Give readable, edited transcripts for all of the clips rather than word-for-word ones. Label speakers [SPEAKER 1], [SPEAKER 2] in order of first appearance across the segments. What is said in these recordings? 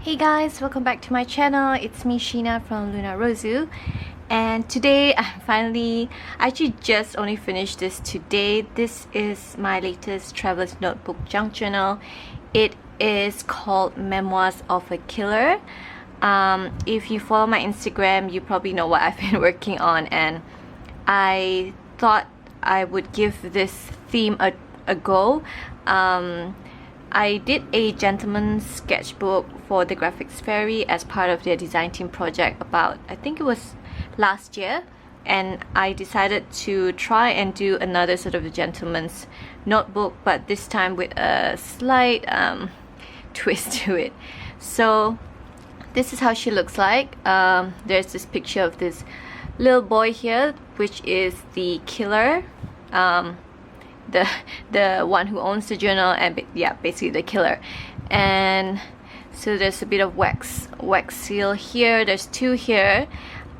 [SPEAKER 1] Hey guys, welcome back to my channel. It's me, Sheena from Luna Rosu, and today I actually just only finished this today. This is my latest traveler's notebook junk journal. It is called Memoirs of a Killer. If you follow my Instagram, you probably know what I've been working on, and I thought I would give this theme a go. I did a gentleman's sketchbook for the Graphics Fairy as part of their design team project about, I think it was last year, and I decided to try and do another sort of a gentleman's notebook, but this time with a slight twist to it. So this is how she looks like. There's this picture of this little boy here, which is the killer, the one who owns the journal, and yeah, basically the killer. And so there's a bit of wax seal here. There's two here,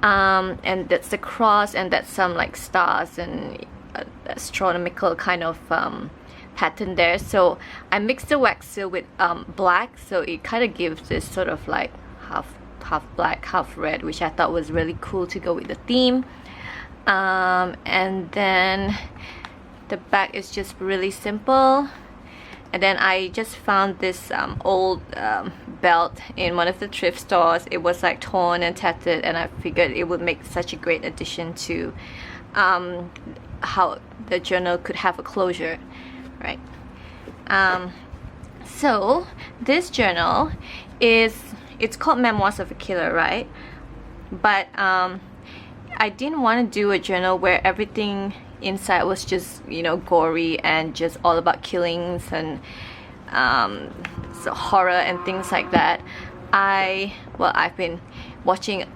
[SPEAKER 1] and that's the cross, and that's some like stars and astronomical kind of pattern there. So I mixed the wax seal with black, so it kind of gives this sort of like half black, half red, which I thought was really cool to go with the theme. And then the back is just really simple. And then I just found this old belt in one of the thrift stores. It was like torn and tattered, and I figured it would make such a great addition to how the journal could have a closure, right? So this journal it's called Memoirs of a Killer, right? But I didn't want to do a journal where everything inside was just, you know, gory and just all about killings and so horror and things like that. I've been watching,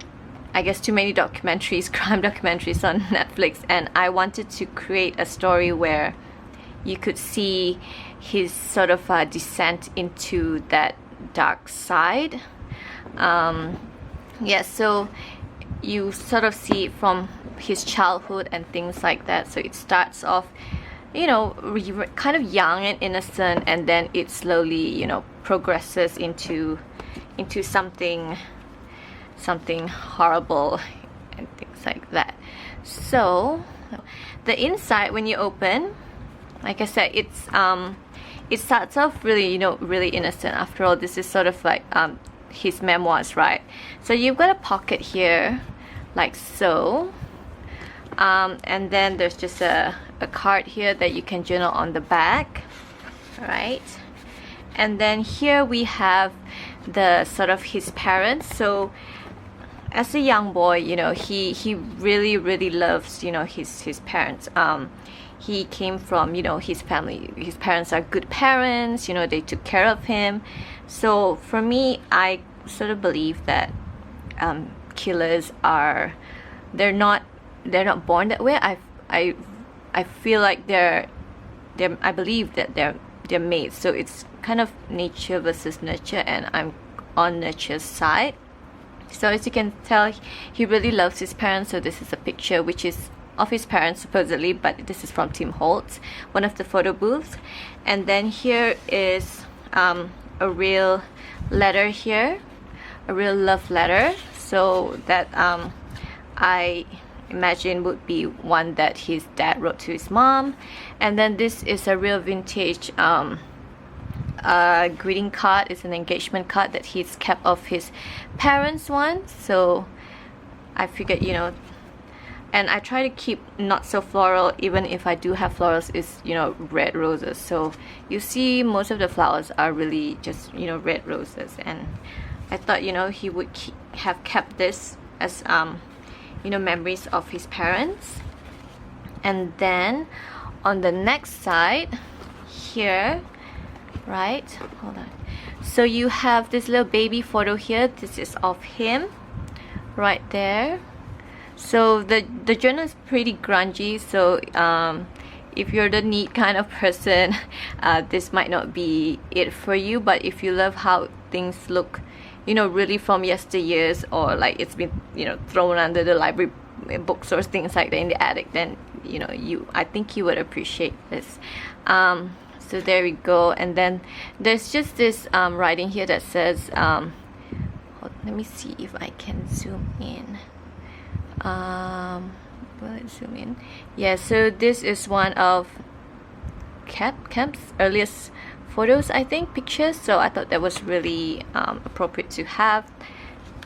[SPEAKER 1] I guess, too many documentaries, crime documentaries on Netflix, and I wanted to create a story where you could see his sort of descent into that dark side. Yeah, so you sort of see it from his childhood and things like that. So it starts off, you know, kind of young and innocent, and then it slowly, you know, progresses into something horrible and things like that. So the inside, when you open, like I said, it starts off really, you know, really innocent. After all, this is sort of like his memoirs, right? So you've got a pocket here like so, and then there's just a card here that you can journal on the back, right? And then here we have the sort of his parents. So as a young boy, you know, he really loves, you know, his parents. He came from, you know, his family, his parents are good parents, you know, they took care of him. So for me, I sort of believe that killers are, they're not born that way. I feel like I believe that they're made. So it's kind of nature versus nurture, and I'm on nurture's side. So as you can tell, he really loves his parents. So this is a picture which is of his parents supposedly, but this is from Tim Holtz, one of the photo booths. And then here is a real letter here, a real love letter. So that I imagine would be one that his dad wrote to his mom. And then this is a real vintage greeting card. It's an engagement card that he's kept of his parents' one. So I figured, you know, and I try to keep not so floral, even if I do have florals, is, you know, red roses. So you see most of the flowers are really just, you know, red roses. And I thought, you know, he would have kept this as you know, memories of his parents. And then on the next side here, right, hold on, so you have this little baby photo here. This is of him right there. So the journal is pretty grungy, so if you're the neat kind of person, this might not be it for you. But if you love how things look, you know, really from yesteryears, or like it's been, you know, thrown under the library books or things like that in the attic, then, you know, I think you would appreciate this. So there we go. And then there's just this writing here that says let me see if I can zoom in. Will it zoom in? Yeah, so this is one of Kemp's earliest photos, I think, pictures, so I thought that was really appropriate to have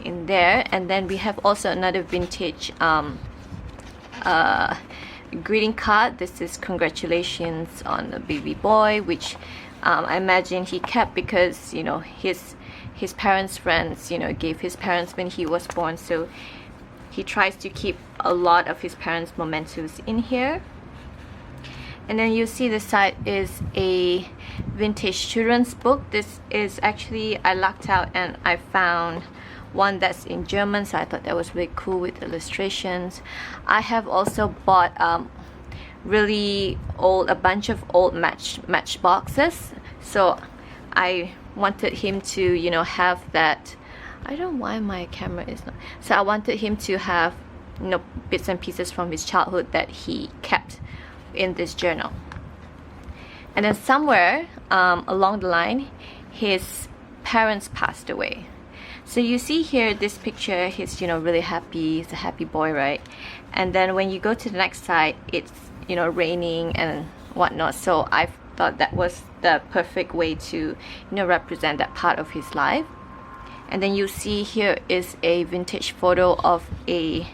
[SPEAKER 1] in there. And then we have also another vintage greeting card. This is congratulations on the baby boy, which I imagine he kept because, you know, his parents' friends, you know, gave his parents when he was born, so he tries to keep a lot of his parents' mementos in here. And then you see the side is a vintage children's book. This is actually, I lucked out and I found one that's in German, so I thought that was really cool with illustrations. I have also bought really old, a bunch of old match boxes, so I wanted him to, you know, have that. I don't know why my camera is not, so I wanted him to have, you know, bits and pieces from his childhood that he kept in this journal. And then somewhere along the line, his parents passed away. So you see here this picture, he's, you know, really happy, he's a happy boy, right? And then when you go to the next side, it's, you know, raining and whatnot, so I thought that was the perfect way to, you know, represent that part of his life. And then you see here is a vintage photo of a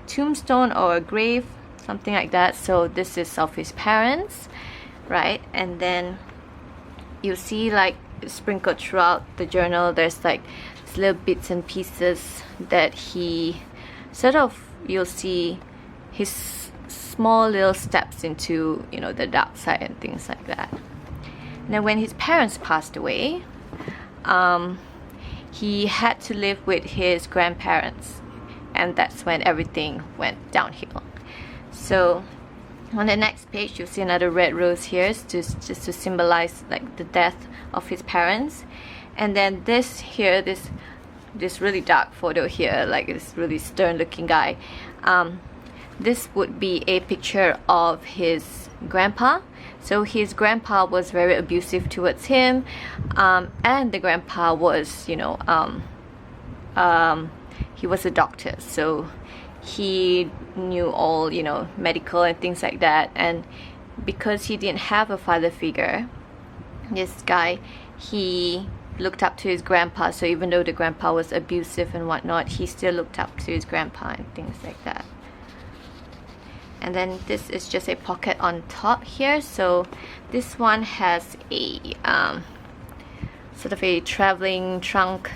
[SPEAKER 1] tombstone or a grave, something like that. So this is of his parents, right? And then you see, like, sprinkled throughout the journal, there's like little bits and pieces that he sort of, you'll see his small little steps into, you know, the dark side and things like that. And then when his parents passed away, he had to live with his grandparents, and that's when everything went downhill. So on the next page, you'll see another red rose here, just to symbolize like the death of his parents. And then this here, this really dark photo here, like this really stern looking guy, this would be a picture of his grandpa. So his grandpa was very abusive towards him, and the grandpa was, you know, he was a doctor, so he knew all, you know, medical and things like that. And because he didn't have a father figure, this guy, he looked up to his grandpa. So even though the grandpa was abusive and whatnot, he still looked up to his grandpa and things like that. And then this is just a pocket on top here. So this one has a sort of a traveling trunk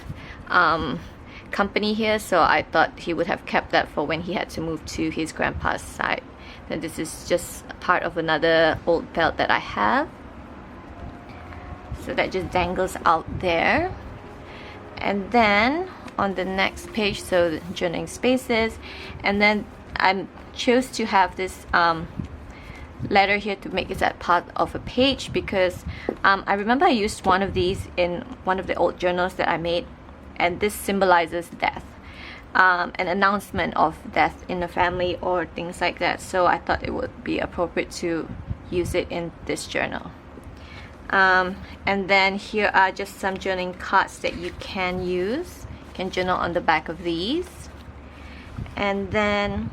[SPEAKER 1] company here, so I thought he would have kept that for when he had to move to his grandpa's side. Then this is just part of another old belt that I have, so that just dangles out there. And then on the next page, so the journaling spaces, and then I chose to have this letter here to make it that part of a page, because I remember I used one of these in one of the old journals that I made, and this symbolizes death, an announcement of death in the family or things like that. So I thought it would be appropriate to use it in this journal. And then here are just some journaling cards that you can use. You can journal on the back of these. And then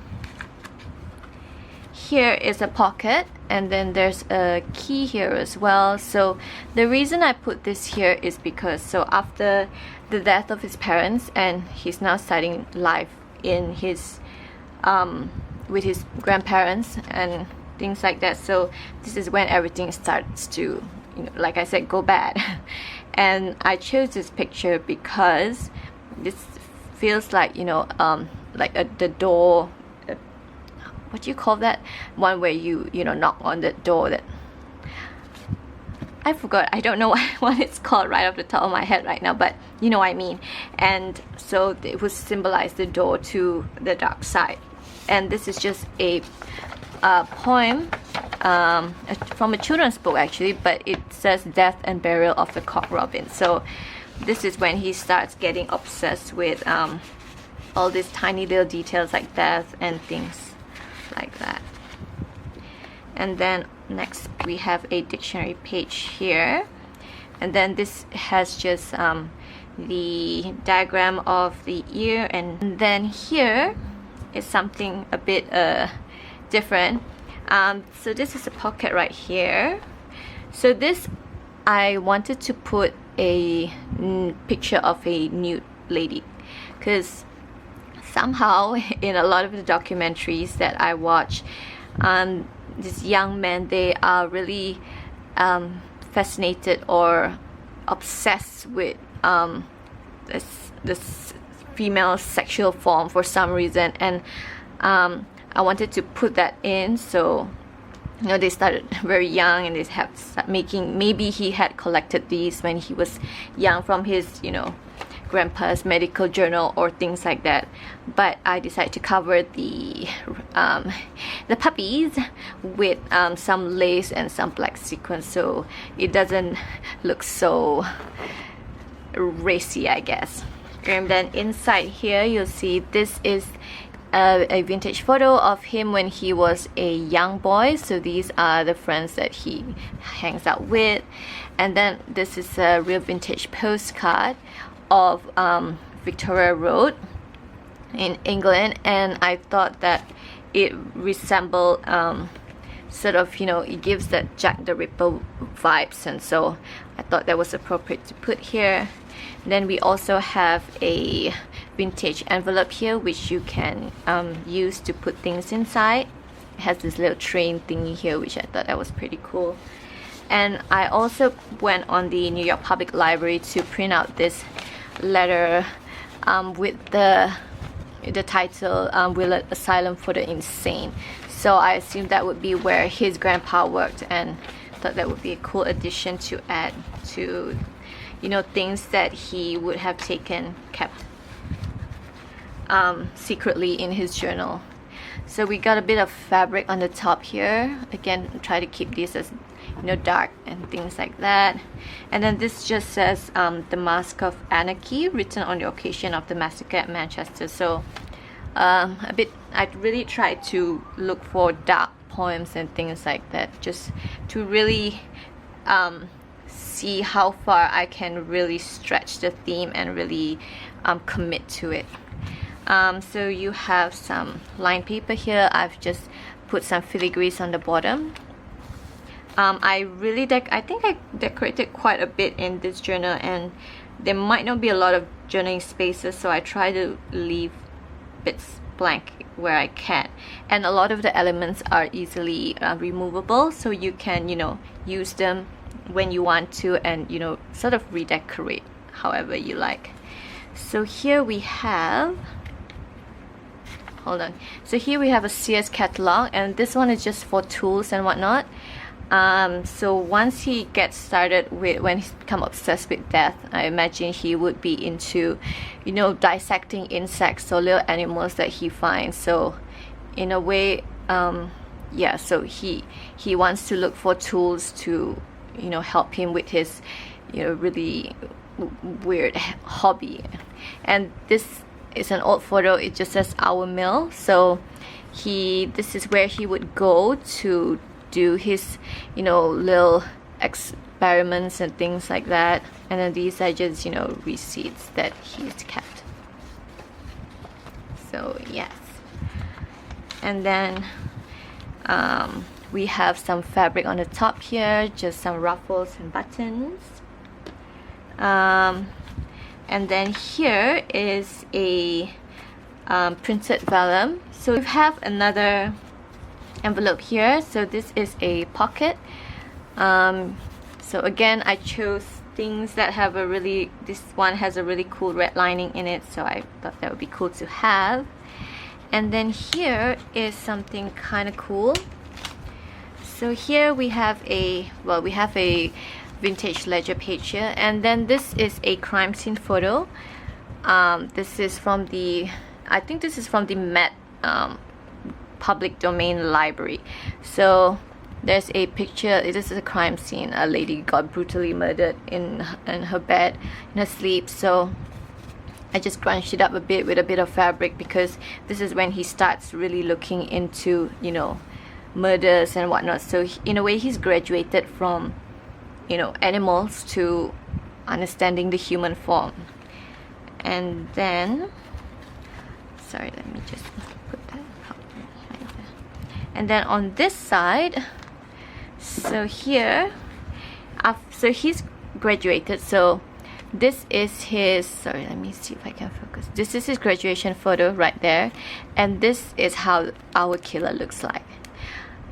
[SPEAKER 1] here is a pocket, and then there's a key here as well. So the reason I put this here is because, so after the death of his parents, and he's now starting life in his with his grandparents and things like that, so this is when everything starts to, you know, like I said, go bad. And I chose this picture because this feels like, you know, like the door, what do you call that one where you know, knock on the door, that I forgot, I don't know what it's called right off the top of my head right now, but you know what I mean. And so it would symbolize the door to the dark side. And this is just a poem from a children's book actually, but it says Death and Burial of the Cock Robin. So this is when he starts getting obsessed with all these tiny little details like death and things like that. And then next we have a dictionary page here, and then this has just the diagram of the ear, and then here is something a bit different. So this is a pocket right here. So this, I wanted to put a picture of a nude lady, because somehow in a lot of the documentaries that I watch, these young men, they are really fascinated or obsessed with this female sexual form for some reason, and I wanted to put that in. So you know, they started very young and they have start making, maybe he had collected these when he was young from his, you know, grandpa's medical journal or things like that. But I decided to cover the puppies with some lace and some black sequins, so it doesn't look so racy, I guess. And then inside here you'll see this is a vintage photo of him when he was a young boy. So these are the friends that he hangs out with. And then this is a real vintage postcard of Victoria Road in England, and I thought that it resembled sort of, you know, it gives that Jack the Ripper vibes, and so I thought that was appropriate to put here. Then we also have a vintage envelope here which you can use to put things inside. It has this little train thingy here which I thought that was pretty cool. And I also went on the New York Public Library to print out this letter with the title Willard Asylum for the Insane. So I assumed that would be where his grandpa worked, and thought that would be a cool addition to add to, you know, things that he would have kept secretly in his journal. So we got a bit of fabric on the top here. Again, try to keep these as, you know, dark and things like that. And then this just says the Mask of Anarchy, written on the occasion of the massacre at Manchester. So I really tried to look for dark poems and things like that, just to really see how far I can really stretch the theme and really commit to it. So you have some line paper here. I've just put some filigrees on the bottom. I think I decorated quite a bit in this journal, and there might not be a lot of journaling spaces, so I try to leave bits blank where I can. And a lot of the elements are easily removable, so you can, you know, use them when you want to, and, you know, sort of redecorate however you like. So here we have, hold on, so here we have a Sears catalog, and this one is just for tools and whatnot. So once he gets started with, when he's become obsessed with death, I imagine he would be into, you know, dissecting insects or little animals that he finds. So in a way, yeah, so he wants to look for tools to, you know, help him with his, you know, really weird hobby. And this is an old photo. It just says Our Mill. So this is where he would go to do his, you know, little experiments and things like that. And then these are just, you know, receipts that he's kept. So yes. And then we have some fabric on the top here, just some ruffles and buttons. And then here is a printed vellum. So we have another envelope here. So this is a pocket. So again, I chose things that have a really, this one has a really cool red lining in it, so I thought that would be cool to have. And then here is something kind of cool. So here we have a, well, we have a vintage ledger page here, and then this is a crime scene photo. This is from the, I think this is from the Met public domain library. So there's a picture. This is a crime scene. A lady got brutally murdered in her bed, in her sleep. So I just scrunched it up a bit with a bit of fabric, because this is when he starts really looking into, you know, murders and whatnot. So in a way, he's graduated from, you know, animals to understanding the human form. And then, sorry, let me just put that up behind there. And then on this side, so here, so he's graduated, so this is his, sorry, let me see if I can focus. This is his graduation photo right there, and this is how our killer looks like.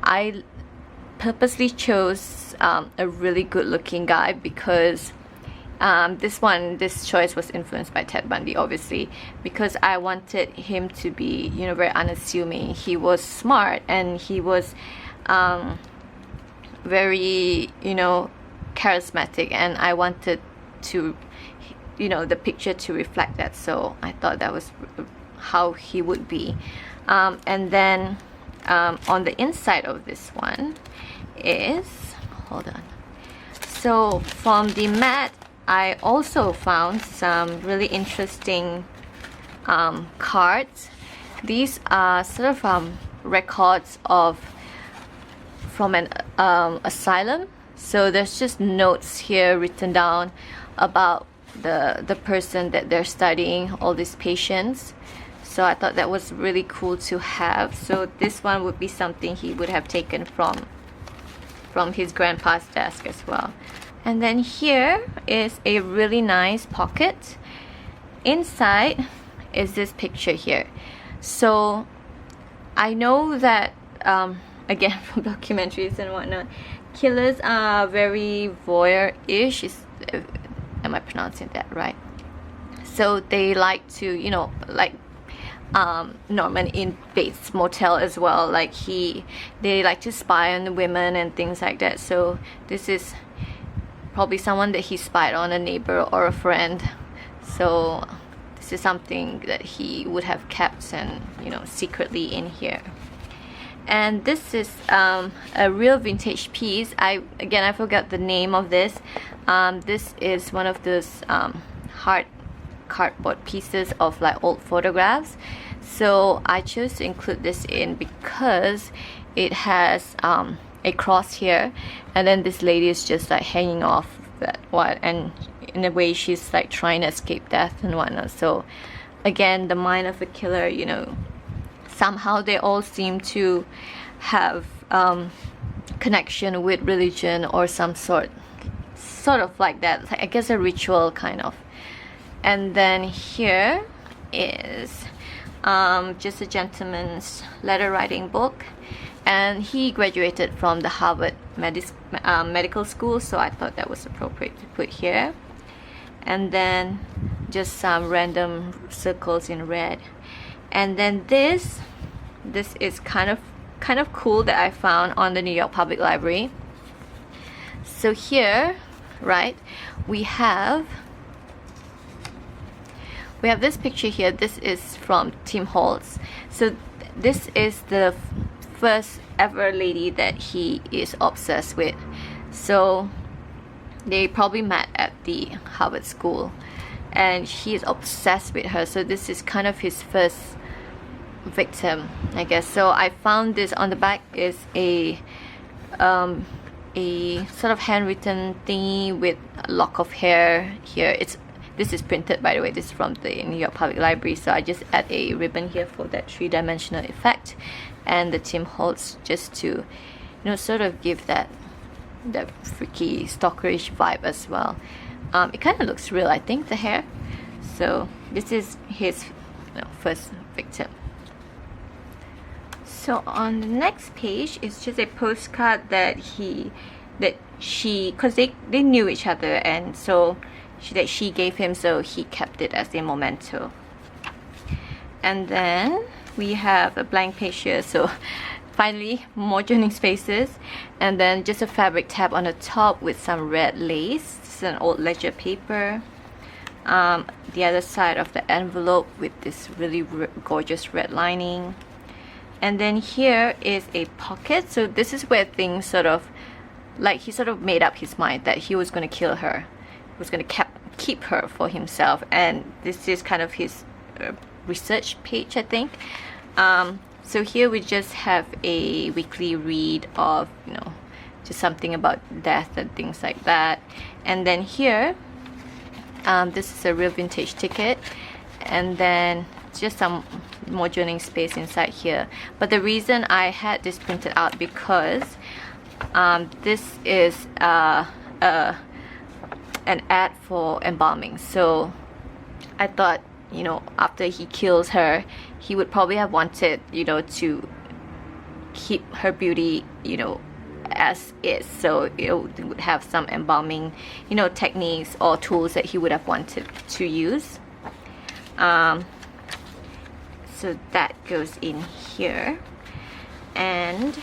[SPEAKER 1] I purposely chose a really good looking guy because this choice was influenced by Ted Bundy, obviously, because I wanted him to be, you know, very unassuming. He was smart, and he was very, you know, charismatic, and I wanted to, you know, the picture to reflect that, so I thought that was how he would be. And then on the inside of this one is, hold on, so from the mat I also found some really interesting cards. These are sort of records from an asylum. So there's just notes here written down about the person that they're studying, all these patients. So I thought that was really cool to have. So this one would be something he would have taken from his grandpa's desk as well. And then here is a really nice pocket. Inside is this picture here. So I know that again, from documentaries and whatnot, killers are very voyeur-ish. Am I pronouncing that right? So they like to, you know, like Norman in Bates Motel as well. Like they like to spy on the women and things like that. So this is probably someone that he spied on, a neighbor or a friend. So this is something that he would have kept and, you know, secretly in here. And this is a real vintage piece. I forgot the name of this. This is one of those hard cardboard pieces of like old photographs. So I chose to include this in because it has a cross here, and then this lady is just like hanging off that one, and in a way she's like trying to escape death and whatnot. So again, the mind of a killer, you know, somehow they all seem to have connection with religion or some sort of like that. I guess a ritual kind of. And then here is just a gentleman's letter writing book, and he graduated from the Harvard medical school, so I thought that was appropriate to put here. And then just some random circles in red. And then this is kind of cool that I found on the New York Public Library. So here, right, we have this picture here. This is from Tim Holtz. So this is the first ever lady that he is obsessed with. So they probably met at the Harvard school, and he is obsessed with her. So this is kind of his first victim, I guess. So I found this on the back is a sort of handwritten thingy with a lock of hair here. This is printed, by the way. This is from the New York Public Library, so I just add a ribbon here for that three-dimensional effect, and the Tim Holtz just to, you know, sort of give that freaky stalkerish vibe as well. It kind of looks real, I think, the hair. So this is his, you know, first victim. So on the next page is just a postcard that she, because they knew each other, and so that she gave him, so he kept it as a memento. And then we have a blank page here, so finally more journaling spaces, and then just a fabric tab on the top with some red lace. This is an old ledger paper. The other side of the envelope with this really gorgeous red lining. And then here is a pocket. So this is where things sort of, like, he sort of made up his mind that he was going to kill her. He was going to keep her for himself. And this is kind of his research page, I think. So here we just have a weekly read of, you know, just something about death and things like that. And then here This is a real vintage ticket, and then just some more journaling space inside here. But the reason I had this printed out because this is an ad for embalming. So I thought, you know, after he kills her, he would probably have wanted, you know, to keep her beauty, you know, as is. So it would have some embalming, you know, techniques or tools that he would have wanted to use. So that goes in here. And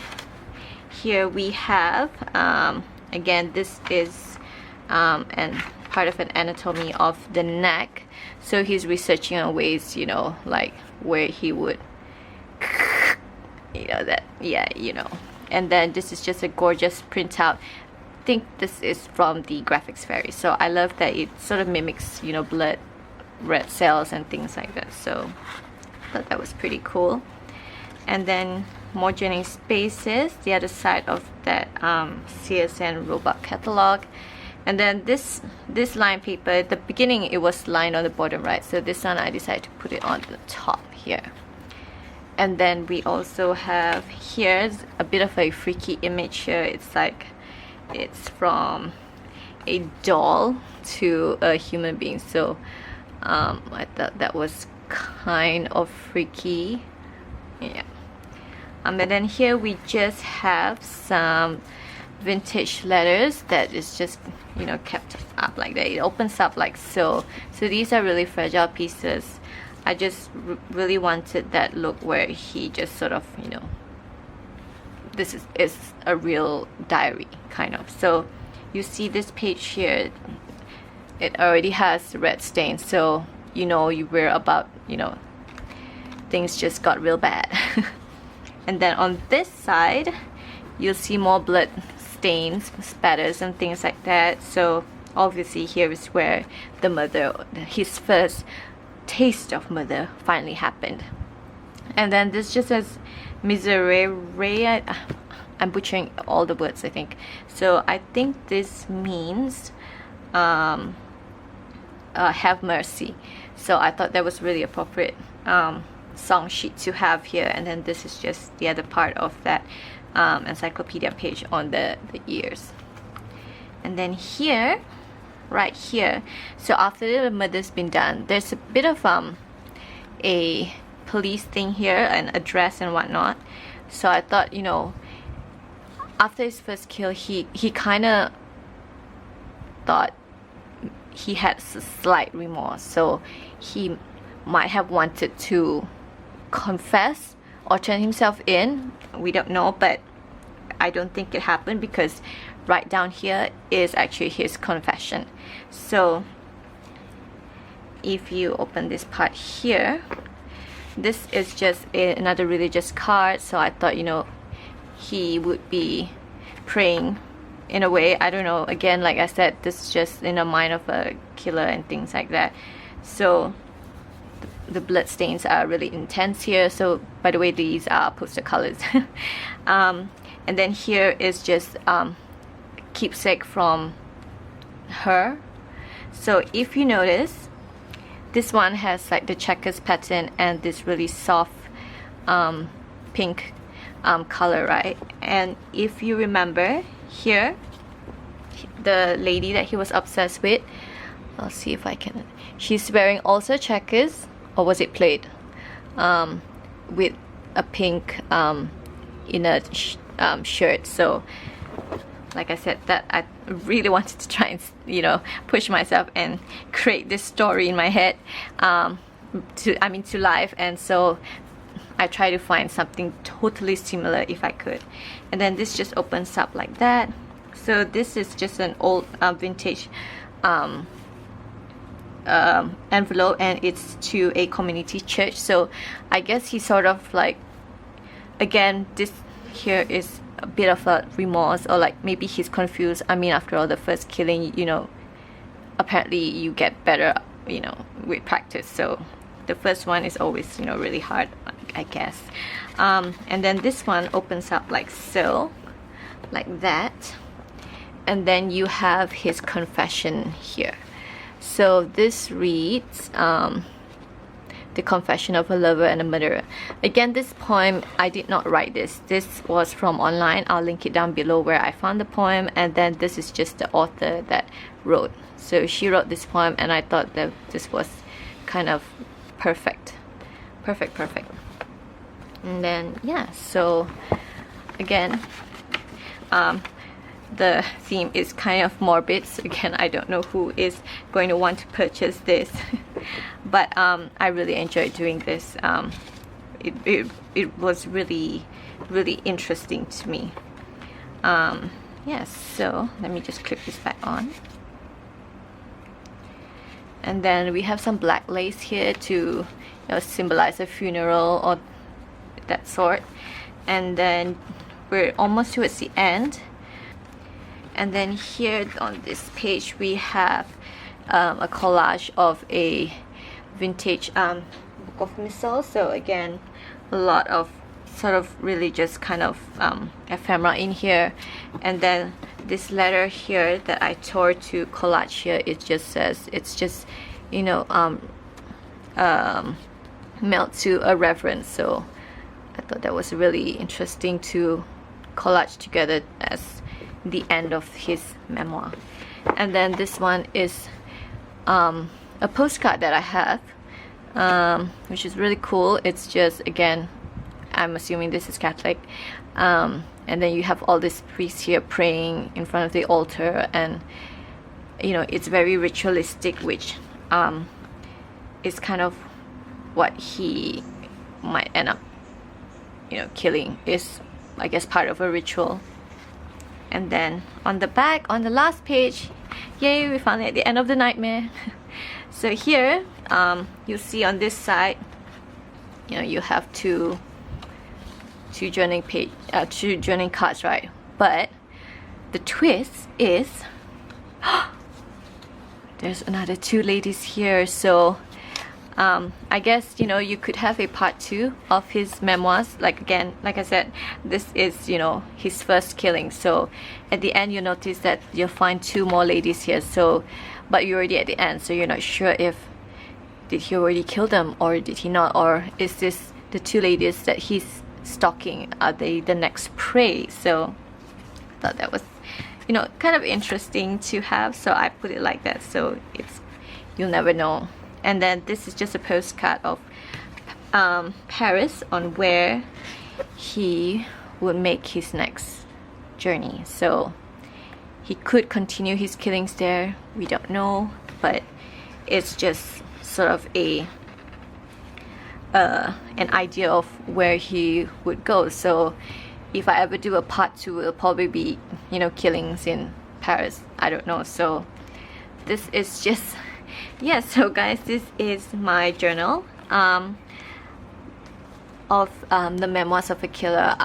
[SPEAKER 1] here we have, again, this is and part of an anatomy of the neck. So he's researching on ways, you know, like where he would, you know, that, yeah, you know. And then this is just a gorgeous printout. I think this is from the Graphics Fairy. So I love that it sort of mimics, you know, blood, red cells and things like that. So I thought that was pretty cool. And then more journaling spaces, the other side of that CSN robot catalog. And then this line paper, at the beginning it was lined on the bottom right, so this one I decided to put it on the top here. And then we also have, here's a bit of a freaky image here. It's like, it's from a doll to a human being. So I thought that was kind of freaky. Yeah. And then here we just have some vintage letters that is just, you know, kept up like that. It opens up like so. So these are really fragile pieces. I just really wanted that look where he just sort of, you know, this is a real diary kind of. So you see this page here, it already has red stains, so you know you were about, you know, things just got real bad. And then on this side you'll see more blood stains, spatters and things like that. So obviously here is where the mother, his first taste of mother finally happened. And then this just says miserere. I'm butchering all the words, I think. So I think this means have mercy. So I thought that was really appropriate song sheet to have here. And then this is just the other part of that encyclopedia page on the ears. And then here, right here, so after the mother's been done, there's a bit of a police thing here, an address and whatnot. So I thought, you know, after his first kill, he kind of thought he had a slight remorse, so he might have wanted to confess or turn himself in. We don't know, but I don't think it happened, because right down here is actually his confession. So if you open this part here, this is just another religious card. So I thought, you know, he would be praying in a way. I don't know, again, like I said, this is just in the mind of a killer and things like that. So the blood stains are really intense here. So by the way, these are poster colors. And then here is just keepsake from her. So if you notice, this one has like the checkers pattern and this really soft pink color, right? And if you remember here, the lady that he was obsessed with, I'll see if I can, she's wearing also checkers, or was it plaid, with a pink inner shirt. So like I said, that I really wanted to try and, you know, push myself and create this story in my head to life. And so I try to find something totally similar if I could. And then this just opens up like that. So this is just an old vintage envelope, and it's to a community church. So I guess he sort of like, again, this here is a bit of a remorse, or like maybe he's confused. I mean, after all, the first killing, you know, apparently you get better, you know, with practice. So the first one is always, you know, really hard, I guess. And then this one opens up like so, like that. And then you have his confession here. So this reads The Confession of a Lover and a Murderer. Again, this poem, I did not write this. This was from online. I'll link it down below where I found the poem, and then this is just the author that wrote. So she wrote this poem, and I thought that this was kind of perfect. Perfect. And then, yeah, so again, the theme is kind of morbid, so again, I don't know who is going to want to purchase this. But I really enjoyed doing this. It was really interesting to me. Yes, so let me just clip this back on. And then we have some black lace here to symbolize a funeral or that sort. And then we're almost towards the end. And then here on this page we have a collage of a vintage book of missals. So again, a lot of sort of religious kind of ephemera in here. And then this letter here that I tore to collage here, it just says, it's just, you know, melt to a reverence. So I thought that was really interesting to collage together as the end of his memoir. And then this one is a postcard that I have, which is really cool. It's just, again, I'm assuming this is Catholic, and then you have all these priests here praying in front of the altar, and you know, it's very ritualistic, which is kind of what he might end up, you know, killing, is I guess part of a ritual. And then on the back, on the last page, yay, we found it at the end of the nightmare. So here, you'll see on this side, you know, you have two journaling cards, right? But the twist is there's another two ladies here. So I guess, you know, you could have a part 2 of his memoirs. Like, again, like I said, this is, you know, his first killing. So at the end, you notice that you'll find 2 more ladies here. So, but you're already at the end, so you're not sure if did he already kill them or did he not, or is this the 2 ladies that he's stalking? Are they the next prey? So I thought that was, you know, kind of interesting to have. So I put it like that. So it's, you'll never know. And then this is just a postcard of Paris, on where he would make his next journey. So he could continue his killings there, we don't know, but it's just sort of a an idea of where he would go. So if I ever do a part 2, it'll probably be, you know, killings in Paris, I don't know. So this is just, yeah, so guys, this is my journal of the memoirs of a killer.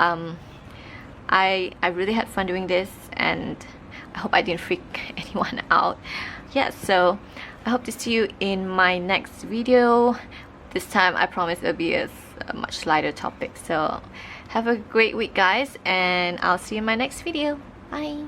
[SPEAKER 1] I really had fun doing this, and I hope I didn't freak anyone out. Yeah, so I hope to see you in my next video. This time I promise it'll be a much lighter topic. So have a great week, guys, and I'll see you in my next video. Bye.